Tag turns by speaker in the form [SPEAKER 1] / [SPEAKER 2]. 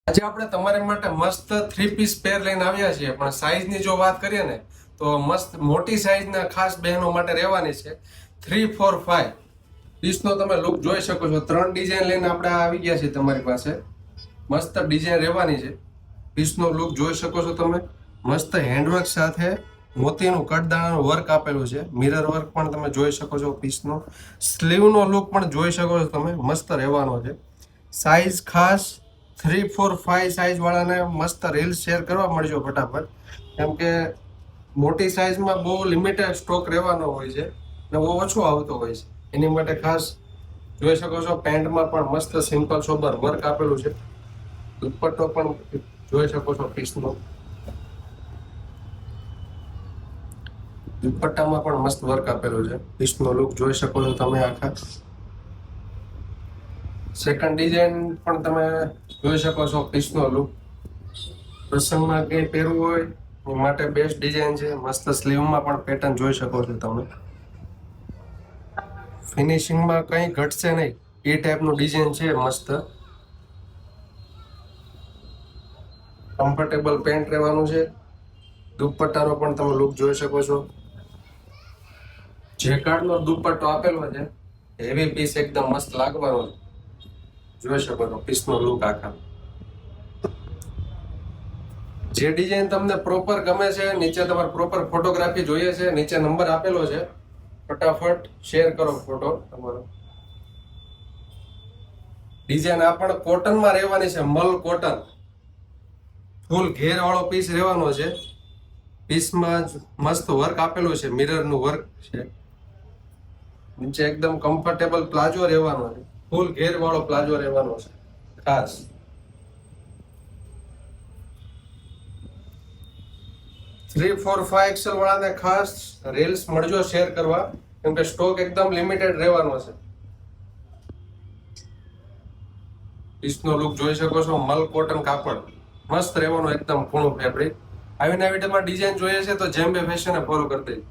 [SPEAKER 1] આજે આપણે તમારી માટે મસ્ત 3 પીસ પેર લઈને આવ્યા છીએ, પણ સાઈઝની જો વાત કરીએ ને તો મસ્ત મોટી સાઈઝના ખાસ બહેનો માટે રહેવાની છે. 3, 4, 5 પીસનો તમે લુક જોઈ શકો છો. 3 ડિઝાઇન લઈને આપણે આવી ગયા છીએ તમારી પાસે. મસ્ત ડિઝાઇન રહેવાની છે. પીસનો લુક જોઈ શકો છો તમે. મસ્ત હેન્ડવર્ક સાથે મોતીનું કટદાણાનું વર્ક આપેલું છે. મિરર વર્ક પણ તમે જોઈ શકો છો. પીસનો સ્લીવનો લુક પણ જોઈ શકો છો તમે. મસ્ત રહેવાનો છે. સાઈઝ ખાસ 3, 4, 5 સાઈઝ વાળાને મસ્ત રીલ્સ શેર કરવા મળજો ફટાફટ, કેમ કે મોટી સાઈઝમાં બહુ લિમિટેડ સ્ટોક રહેવાનો હોય છે ને બહુ ઓછો આવતો હોય છે. એની માટે ખાસ જોઈ શકો છો. પેન્ટમાં પણ મસ્ત સિમ્પલ સોબર વર્ક આપેલું છે. દુપટ્ટો પણ જોઈ શકો છો. પીસનો દુપટ્ટામાં પણ મસ્ત વર્ક આપેલું છે. પીસનો લુક જોઈ શકો છો તમે આખા. સેકન્ડ ડિઝાઇન પણ તમે જોઈ શકો છો. પીસનો લુક પ્રસંગમાં કંઈ પહેરવું હોય એ માટે બેસ્ટ ડિઝાઇન છે. મસ્ત સ્લીવમાં પણ પેટર્ન જોઈ શકો છો તમે. ફિનિશિંગમાં કંઈ ઘટશે નહીં એ ટાઈપનું ડિઝાઇન છે. મસ્ત કમ્ફર્ટેબલ પેન્ટ રહેવાનું છે. દુપટ્ટાનો પણ તમે લુક જોઈ શકો છો. જેકાર્ડનો દુપટ્ટો આપેલો છે. હેવી પીસ એકદમ મસ્ત લાગવાનો છે. જોઈ શકો છો પીસનો લુક આખા. જે ડિઝાઇન તમને પ્રોપર ગમે છે, નીચે તમારે પ્રોપર ફોટોગ્રાફી જોઈએ છે, નીચે નંબર આપેલો છે. ફટાફટ શેર કરો ફોટો તમારો. ડિઝાઇન આ પણ કોટનમાં રહેવાની છે. મલ કોટન ફૂલ ઘેર વાળો પીસ રહેવાનો છે. પીસમાં મસ્ત વર્ક આપેલું છે. મિરરનું વર્ક છે. નીચે એકદમ કમ્ફર્ટેબલ પ્લાઝો રહેવાનો છે. ફૂલ ઘેર વાળો પ્લાઝો રહેવાનો છે ખાસ. 3, 4, 5 એક્સેલ વાળાને ખાસ રીલ્સ મળજો શેર કરવા, કેમ કે સ્ટોક એકદમ લિમિટેડ રહેવાનો છે. પીસનો લુક જોઈ શકો છો. મલ કોટન કાપડ મસ્ત રહેવાનો, એકદમ કૂણું ફેબ્રિક. આવી નવી તમારે ડિઝાઇન જોઈએ છે તો જેમ્બે ફેશનને ફોલો કરી દેજો.